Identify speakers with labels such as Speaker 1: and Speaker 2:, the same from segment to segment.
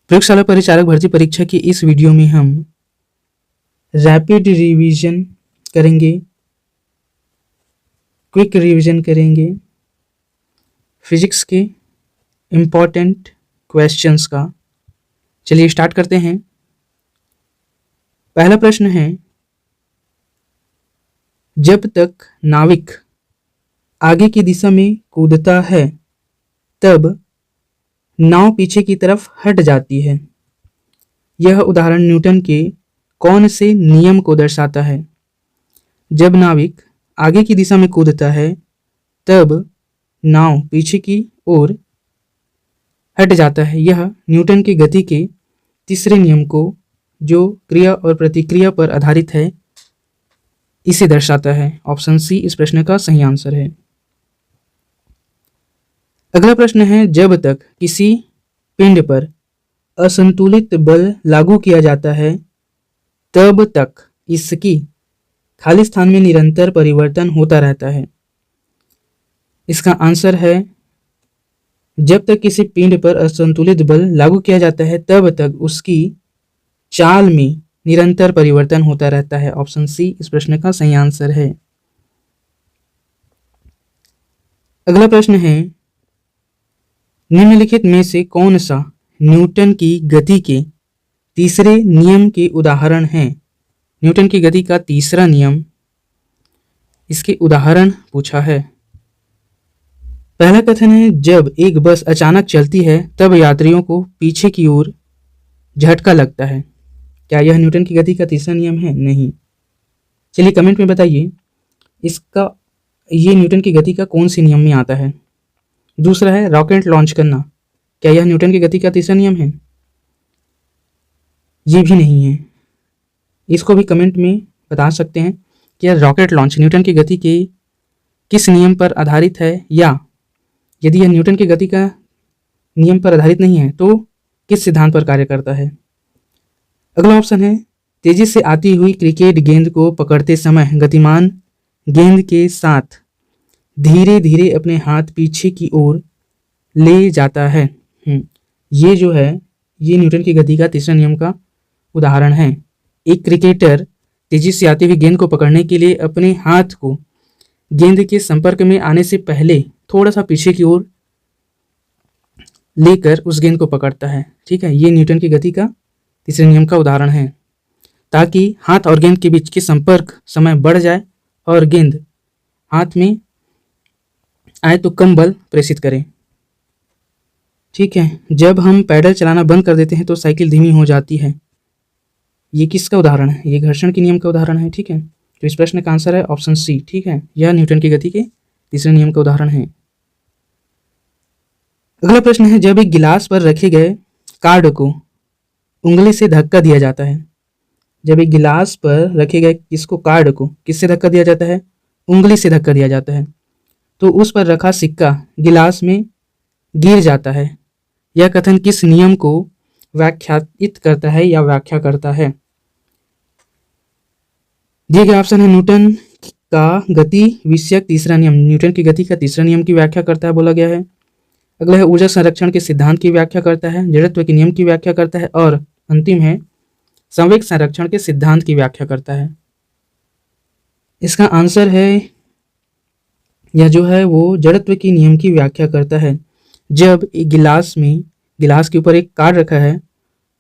Speaker 1: प्रयोगशाला परिचारक भर्ती परीक्षा की इस वीडियो में हम रैपिड रिवीजन करेंगे, क्विक रिवीजन करेंगे फिजिक्स के इम्पॉर्टेंट क्वेश्चंस का। चलिए स्टार्ट करते हैं। पहला प्रश्न है, जब तक नाविक आगे की दिशा में कूदता है तब नाव पीछे की तरफ हट जाती है। यह उदाहरण न्यूटन के कौन से नियम को दर्शाता है? जब नाविक आगे की दिशा में कूदता है तब नाव पीछे की ओर हट जाता है। यह न्यूटन की गति के तीसरे नियम को, जो क्रिया और प्रतिक्रिया पर आधारित है, इसे दर्शाता है। ऑप्शन सी इस प्रश्न का सही आंसर है। अगला प्रश्न है, जब तक किसी पिंड पर असंतुलित बल लागू किया जाता है तब तक इसकी खाली स्थान में निरंतर परिवर्तन होता रहता है। इसका आंसर है, जब तक किसी पिंड पर असंतुलित बल लागू किया जाता है तब तक उसकी चाल में निरंतर परिवर्तन होता रहता है। ऑप्शन सी इस प्रश्न का सही आंसर है। अगला प्रश्न है, निम्नलिखित में से कौन सा न्यूटन की गति के तीसरे नियम के उदाहरण है? न्यूटन की गति का तीसरा नियम, इसके उदाहरण पूछा है। पहला कथन है, जब एक बस अचानक चलती है तब यात्रियों को पीछे की ओर झटका लगता है। क्या यह न्यूटन की गति का तीसरा नियम है? नहीं। चलिए कमेंट में बताइए, ये न्यूटन की गति का कौन से नियम में आता है? दूसरा है, रॉकेट लॉन्च करना। क्या यह न्यूटन की गति का तीसरा नियम है? ये भी नहीं है। इसको भी कमेंट में बता सकते हैं कि यह रॉकेट लॉन्च न्यूटन की गति के किस नियम पर आधारित है, या यदि यह न्यूटन की गति का नियम पर आधारित नहीं है तो किस सिद्धांत पर कार्य करता है। अगला ऑप्शन है, तेजी से आती हुई क्रिकेट गेंद को पकड़ते समय गतिमान गेंद के साथ धीरे धीरे अपने हाथ पीछे की ओर ले जाता है। ये जो है, ये न्यूटन की गति का तीसरा नियम का उदाहरण है। एक क्रिकेटर तेजी से आती हुई गेंद को पकड़ने के लिए अपने हाथ को गेंद के संपर्क में आने से पहले थोड़ा सा पीछे की ओर लेकर उस गेंद को पकड़ता है। ठीक है, ये न्यूटन की गति का तीसरे नियम का उदाहरण है, ताकि हाथ और गेंद के बीच के संपर्क समय बढ़ जाए और गेंद हाथ में आए तो कम बल प्रेषित करें। ठीक है, जब हम पैडल चलाना बंद कर देते हैं तो साइकिल धीमी हो जाती है। ये किसका उदाहरण है? ये घर्षण के नियम का उदाहरण है। ठीक है, तो इस प्रश्न का आंसर है ऑप्शन सी। ठीक है, यह न्यूटन की गति के तीसरे नियम का उदाहरण है। अगला प्रश्न है, जब एक गिलास पर रखे गए कार्ड को उंगली से धक्का दिया जाता है। जब एक गिलास पर रखे गए कार्ड को किससे धक्का दिया जाता है? उंगली से धक्का दिया जाता है, तो उस पर रखा सिक्का गिलास में गिर जाता है। यह कथन किस नियम को व्याख्यायित करता है या व्याख्या करता है? दिए गए ऑप्शन है, न्यूटन का गति विषयक तीसरा नियम, न्यूटन की गति का तीसरा नियम की व्याख्या करता है बोला गया है। अगला है, ऊर्जा संरक्षण के सिद्धांत की व्याख्या करता है, जड़त्व के नियम की व्याख्या करता है, और अंतिम है, संवेग संरक्षण के सिद्धांत की व्याख्या करता है। इसका आंसर है, यह जो है वो जड़त्व के नियम की व्याख्या करता है। जब एक गिलास के ऊपर एक कार्ड रखा है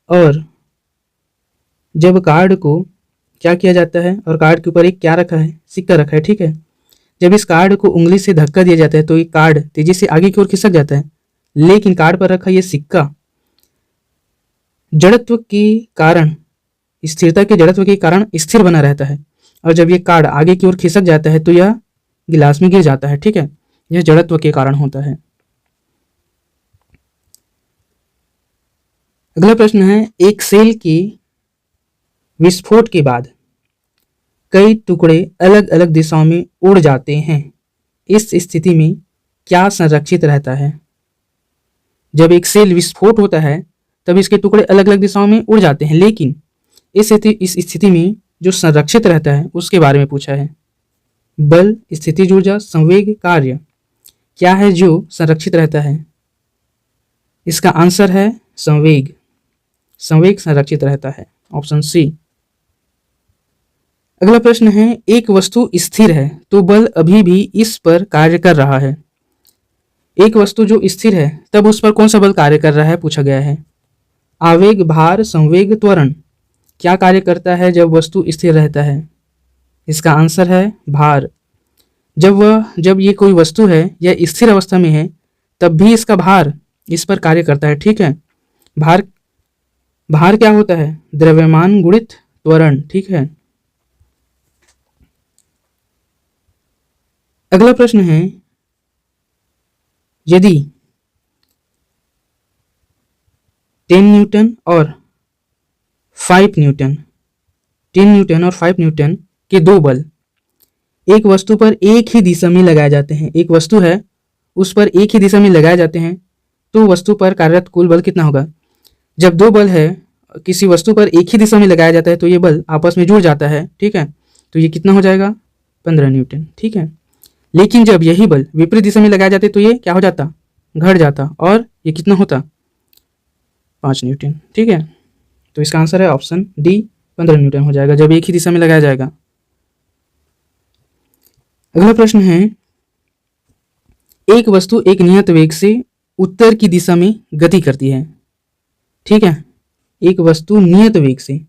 Speaker 1: और जब कार्ड को क्या किया जाता है, और कार्ड के ऊपर एक क्या रखा है? सिक्का रखा है। ठीक है, जब इस कार्ड को उंगली से धक्का दिया जाता है तो ये कार्ड तेजी से आगे की ओर खिसक जाता है, लेकिन कार्ड पर रखा ये सिक्का जड़त्व के कारण, स्थिरता के जड़त्व के कारण स्थिर बना रहता है, और जब ये कार्ड आगे की ओर खिसक जाता है तो यह गिलास में गिर जाता है। ठीक है, यह जड़त्व के कारण होता है। अगला प्रश्न है, एक सेल के विस्फोट के बाद कई टुकड़े अलग अलग दिशाओं में उड़ जाते हैं। इस स्थिति में क्या संरक्षित रहता है? जब एक सेल विस्फोट होता है तब इसके टुकड़े अलग अलग दिशाओं में उड़ जाते हैं, लेकिन इस स्थिति में जो संरक्षित रहता है उसके बारे में पूछा है। बल, स्थितिज ऊर्जा, संवेग, कार्य, क्या है जो संरक्षित रहता है? इसका आंसर है संवेग। संवेग संरक्षित रहता है, ऑप्शन सी। अगला प्रश्न है, एक वस्तु स्थिर है तो बल अभी भी इस पर कार्य कर रहा है। एक वस्तु जो स्थिर है तब उस पर कौन सा बल कार्य कर रहा है पूछा गया है। आवेग, भार, संवेग, त्वरण। क्या कार्य करता है जब वस्तु स्थिर रहता है? इसका आंसर है भार। जब ये कोई वस्तु है या स्थिर अवस्था में है तब भी इसका भार इस पर कार्य करता है, ठीक है। भार भार क्या होता है? द्रव्यमान गुणित त्वरण, ठीक है। अगला प्रश्न है, यदि 10 न्यूटन और 5 न्यूटन 10 न्यूटन और 5 न्यूटन के दो बल एक वस्तु पर एक ही दिशा में लगाए जाते हैं, एक वस्तु है उस पर एक ही दिशा में लगाए जाते हैं, तो वस्तु पर कार्यरत कुल बल कितना होगा? जब दो बल है किसी वस्तु पर एक ही दिशा में लगाया जाता है तो ये बल आपस में जुड़ जाता है, ठीक है। तो ये कितना हो जाएगा? 15 न्यूटन, ठीक है। लेकिन जब यही बल विपरीत दिशा में लगाया जाते तो ये क्या हो जाता? घट जाता, और ये कितना होता? 5 न्यूटन, ठीक है। तो इसका आंसर है ऑप्शन डी, 15 न्यूटन हो जाएगा जब एक ही दिशा में लगाया जाएगा। अगला प्रश्न है, एक वस्तु एक नियत वेग से उत्तर की दिशा में गति करती है, ठीक है। एक वस्तु नियत वेग से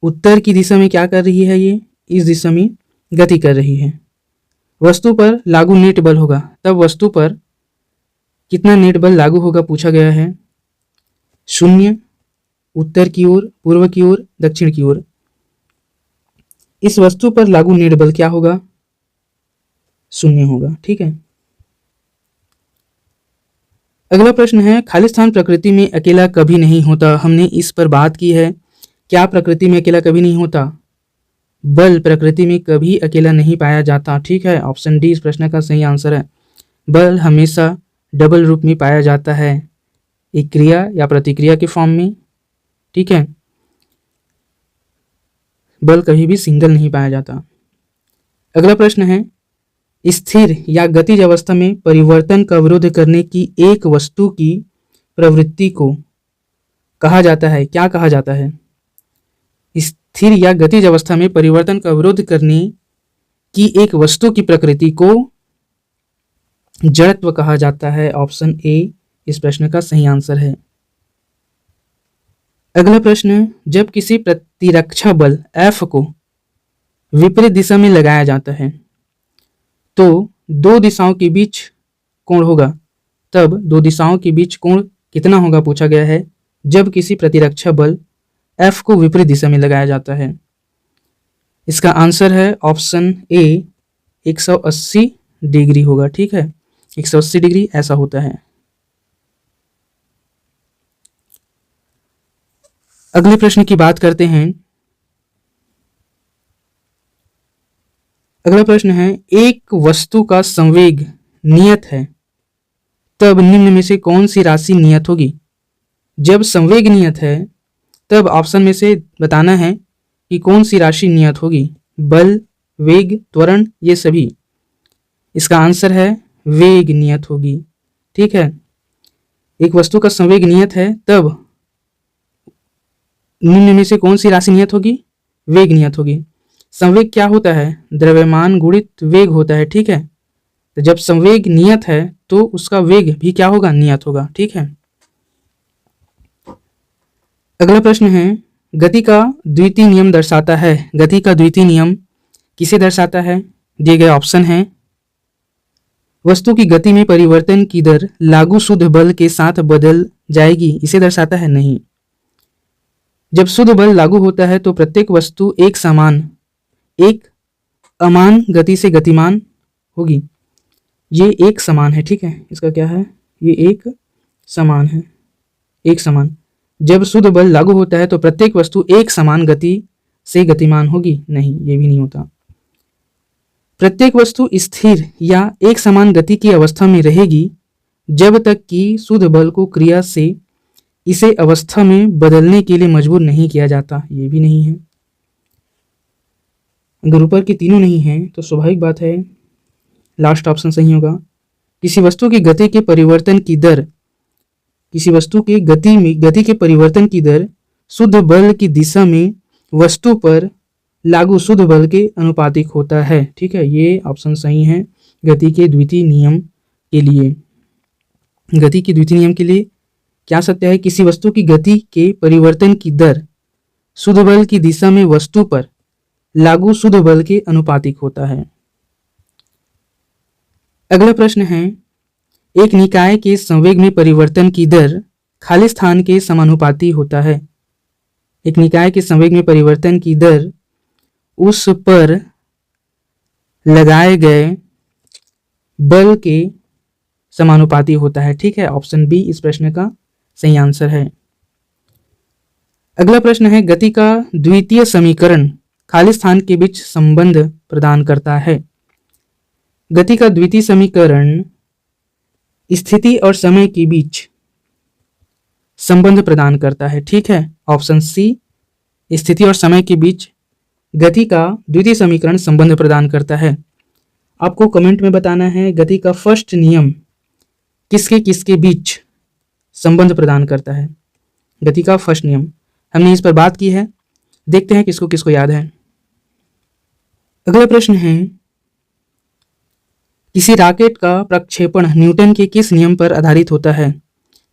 Speaker 1: उत्तर की दिशा में क्या कर रही है? ये इस दिशा में गति कर रही है। वस्तु पर लागू नेट बल होगा, तब वस्तु पर कितना नेट बल लागू होगा पूछा गया है। 0, उत्तर की ओर, पूर्व की ओर, दक्षिण की ओर। इस वस्तु पर लागू नेट बल क्या होगा? 0 होगा, ठीक है। अगला प्रश्न है, खालिस्तान प्रकृति में अकेला कभी नहीं होता। हमने इस पर बात की है। क्या प्रकृति में अकेला कभी नहीं होता? बल प्रकृति में कभी अकेला नहीं पाया जाता, ठीक है। ऑप्शन डी इस प्रश्न का सही आंसर है। बल हमेशा डबल रूप में पाया जाता है, एक क्रिया या प्रतिक्रिया के फॉर्म में, ठीक है। बल कभी भी सिंगल नहीं पाया जाता। अगला प्रश्न है, स्थिर या गतिज अवस्था में परिवर्तन का विरोध करने की एक वस्तु की प्रवृत्ति को कहा जाता है, क्या कहा जाता है? स्थिर या गतिज अवस्था में परिवर्तन का विरोध करने की एक वस्तु की प्रकृति को जड़त्व कहा जाता है। ऑप्शन ए इस प्रश्न का सही आंसर है। अगला प्रश्न, जब किसी प्रतिरक्षा बल F को विपरीत दिशा में लगाया जाता है तो दो दिशाओं के बीच कोण होगा, तब दो दिशाओं के बीच कोण कितना होगा पूछा गया है जब किसी प्रतिरक्षा बल F को विपरीत दिशा में लगाया जाता है। इसका आंसर है ऑप्शन ए 180 डिग्री होगा, ठीक है। 180 डिग्री ऐसा होता है। अगले प्रश्न की बात करते हैं। अगला प्रश्न है, एक वस्तु का संवेग नियत है तब निम्न में से कौन सी राशि नियत होगी? जब संवेग नियत है तब ऑप्शन में से बताना है कि कौन सी राशि नियत होगी। बल, वेग, त्वरण, ये सभी। इसका आंसर है वेग नियत होगी, ठीक है। एक वस्तु का संवेग नियत है तब निम्न में से कौन सी राशि नियत होगी? वेग नियत होगी। संवेग क्या होता है? द्रव्यमान गुणित वेग होता है, ठीक है। तो जब संवेग नियत है तो उसका वेग भी क्या होगा? नियत होगा, ठीक है। अगला प्रश्न है, गति का द्वितीय नियम दर्शाता है। गति का द्वितीय नियम किसे दर्शाता है? दिए गए ऑप्शन हैं। वस्तु की गति में परिवर्तन की दर लागू शुद्ध बल के साथ बदल जाएगी, इसे दर्शाता है? नहीं। जब शुद्ध बल लागू होता है तो प्रत्येक वस्तु एक अमान गति से गतिमान होगी। ये एक समान है, ठीक है। इसका क्या है? ये एक समान है, एक समान। जब शुद्ध बल लागू होता है तो प्रत्येक वस्तु एक समान गति से गतिमान होगी, नहीं, ये भी नहीं होता। प्रत्येक वस्तु स्थिर या एक समान गति की अवस्था में रहेगी जब तक कि शुद्ध बल को क्रिया से इसे अवस्था में बदलने के लिए मजबूर नहीं किया जाता, ये भी नहीं है। अगर ऊपर के तीनों नहीं हैं तो स्वाभाविक बात है लास्ट ऑप्शन सही होगा। किसी वस्तु की गति के परिवर्तन की दर, किसी वस्तु की गति के परिवर्तन की दर शुद्ध बल की दिशा में वस्तु पर लागू शुद्ध बल के अनुपातिक होता है। ठीक है, ये ऑप्शन सही है गति के द्वितीय नियम के लिए। गति के द्वितीय नियम के लिए क्या सत्य है? किसी वस्तु की गति के परिवर्तन की दर शुद्ध बल की दिशा में वस्तु पर लागू शुद्ध बल के अनुपातिक होता है। अगला प्रश्न है, एक निकाय के संवेग में परिवर्तन की दर खाली स्थान के समानुपाती होता है। एक निकाय के संवेग में परिवर्तन की दर उस पर लगाए गए बल के समानुपाती होता है। ठीक है, ऑप्शन बी इस प्रश्न का सही आंसर है। अगला प्रश्न है, गति का द्वितीय समीकरण खाली स्थान के बीच संबंध प्रदान करता है। गति का द्वितीय समीकरण स्थिति और समय के बीच संबंध प्रदान करता है। ठीक है, ऑप्शन सी स्थिति और समय के बीच गति का द्वितीय समीकरण संबंध प्रदान करता है। आपको कमेंट में बताना है गति का फर्स्ट नियम किसके किसके बीच संबंध प्रदान करता है। गति का फर्स्ट नियम हमने इस पर बात की है, देखते हैं किसको किसको याद है। अगला प्रश्न है, किसी रॉकेट का प्रक्षेपण न्यूटन के किस नियम पर आधारित होता है?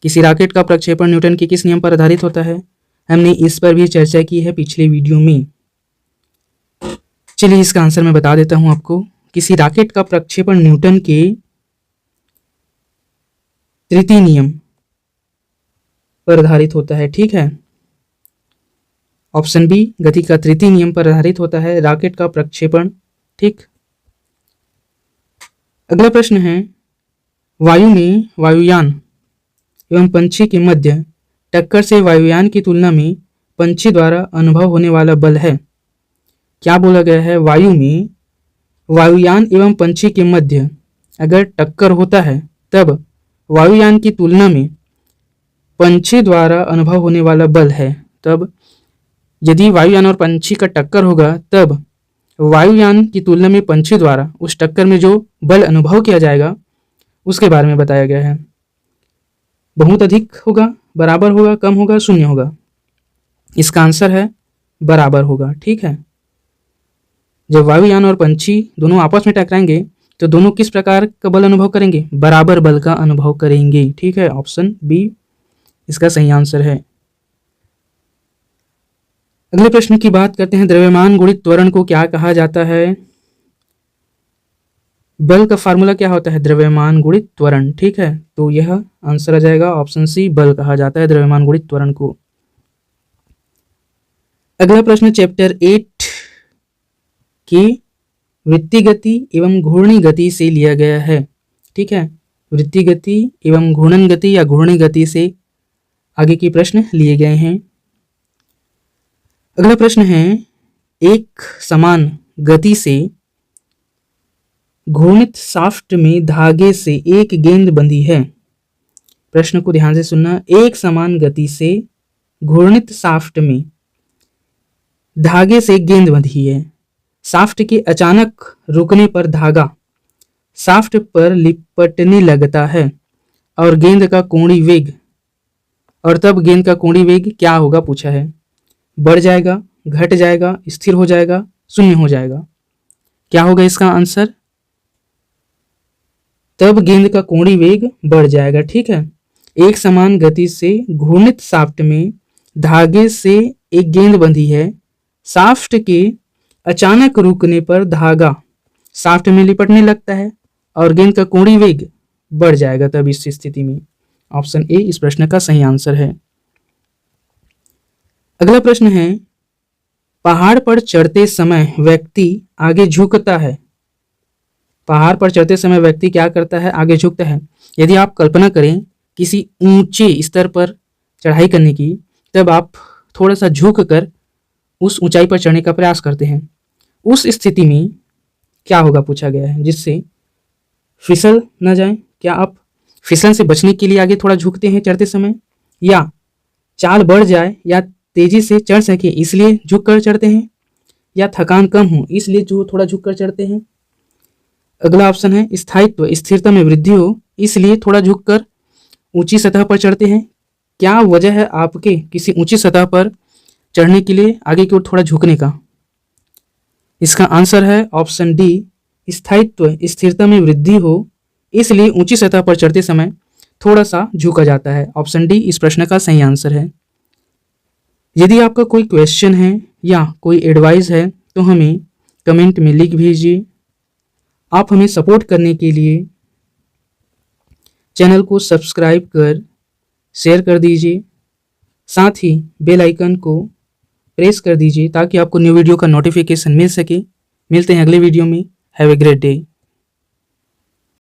Speaker 1: किसी रॉकेट का प्रक्षेपण न्यूटन के किस नियम पर आधारित होता है? हमने इस पर भी चर्चा की है पिछले वीडियो में। चलिए इसका आंसर मैं बता देता हूं आपको। किसी रॉकेट का प्रक्षेपण न्यूटन के तृतीय नियम पर आधारित होता है। ठीक है, ऑप्शन बी गति का तृतीय नियम पर आधारित होता है रॉकेट का प्रक्षेपण। ठीक, अगला प्रश्न है, वायु में वायुयान एवं पंछी के मध्य टक्कर से वायुयान की तुलना में पंछी द्वारा अनुभव होने वाला बल है। क्या बोला गया है? वायु में वायुयान एवं पंछी के मध्य अगर टक्कर होता है तब वायुयान की तुलना में पंछी द्वारा अनुभव होने वाला बल है। तब यदि वायुयान और पंछी का टक्कर होगा तब वायुयान की तुलना में पंछी द्वारा उस टक्कर में जो बल अनुभव किया जाएगा उसके बारे में बताया गया है। बहुत अधिक होगा, बराबर होगा, कम होगा, शून्य होगा? इसका आंसर है बराबर होगा। ठीक है, जब वायुयान और पंछी दोनों आपस में टकराएंगे तो दोनों किस प्रकार का बल अनुभव करेंगे? बराबर बल का अनुभव करेंगे। ठीक है, ऑप्शन बी इसका सही आंसर है। अगले प्रश्न की बात करते हैं, द्रव्यमान गुणित त्वरण को क्या कहा जाता है? बल का फार्मूला क्या होता है? द्रव्यमान गुणित त्वरण। ठीक है, तो यह आंसर आ जाएगा ऑप्शन सी, बल कहा जाता है द्रव्यमान गुणित त्वरण को। अगला प्रश्न चैप्टर 8 की वृत्तीय गति एवं घूर्णी गति से लिया गया है। ठीक है, वृत्तीय गति एवं घूर्णन गति या घूर्णी गति से आगे के प्रश्न लिए गए हैं। अगला प्रश्न है, एक समान गति से घूर्णित शाफ्ट में धागे से एक गेंद बंधी है। प्रश्न को ध्यान से सुनना। एक समान गति से घूर्णित शाफ्ट में धागे से गेंद बंधी है। शाफ्ट के अचानक रुकने पर धागा शाफ्ट पर लिपटने लगता है और गेंद का कोणीय वेग, और तब गेंद का कोणीय वेग क्या होगा पूछा है? बढ़ जाएगा, घट जाएगा, स्थिर हो जाएगा, शून्य हो जाएगा? क्या होगा इसका आंसर? तब गेंद का कोणीय वेग बढ़ जाएगा। ठीक है, एक समान गति से घूर्णित शाफ्ट में धागे से एक गेंद बंधी है। शाफ्ट के अचानक रुकने पर धागा शाफ्ट में लिपटने लगता है और गेंद का कोणीय वेग बढ़ जाएगा तब इस स्थिति में। ऑप्शन ए इस प्रश्न का सही आंसर है। अगला प्रश्न है, पहाड़ पर चढ़ते समय व्यक्ति आगे झुकता है। पहाड़ पर चढ़ते समय व्यक्ति क्या करता है? आगे झुकता है। यदि आप कल्पना करें किसी ऊंचे स्तर पर चढ़ाई करने की, तब आप थोड़ा सा झुक कर उस ऊंचाई पर चढ़ने का प्रयास करते हैं। उस स्थिति में क्या होगा पूछा गया है, जिससे फिसल न जाए? क्या आप फिसलन से बचने के लिए आगे थोड़ा झुकते हैं चढ़ते समय, या चाल बढ़ जाए या तेजी से चढ़ सके इसलिए झुक कर चढ़ते हैं, या थकान कम हो इसलिए जो थोड़ा झुक कर चढ़ते हैं? अगला ऑप्शन है स्थायित्व, स्थिरता में वृद्धि हो इसलिए थोड़ा झुककर ऊंची सतह पर चढ़ते हैं। क्या वजह है आपके किसी ऊंची सतह पर चढ़ने के लिए आगे की ओर थोड़ा झुकने का? इसका आंसर है ऑप्शन डी, स्थायित्व स्थिरता में वृद्धि हो इसलिए ऊंची सतह पर चढ़ते समय थोड़ा सा झुका जाता है। ऑप्शन डी इस प्रश्न का सही आंसर है। यदि आपका कोई क्वेश्चन है या कोई एडवाइस है तो हमें कमेंट में लिख भेजिए। आप हमें सपोर्ट करने के लिए चैनल को सब्सक्राइब कर शेयर कर दीजिए, साथ ही बेल आइकन को प्रेस कर दीजिए ताकि आपको न्यू वीडियो का नोटिफिकेशन मिल सके। मिलते हैं अगले वीडियो में। Have a great day.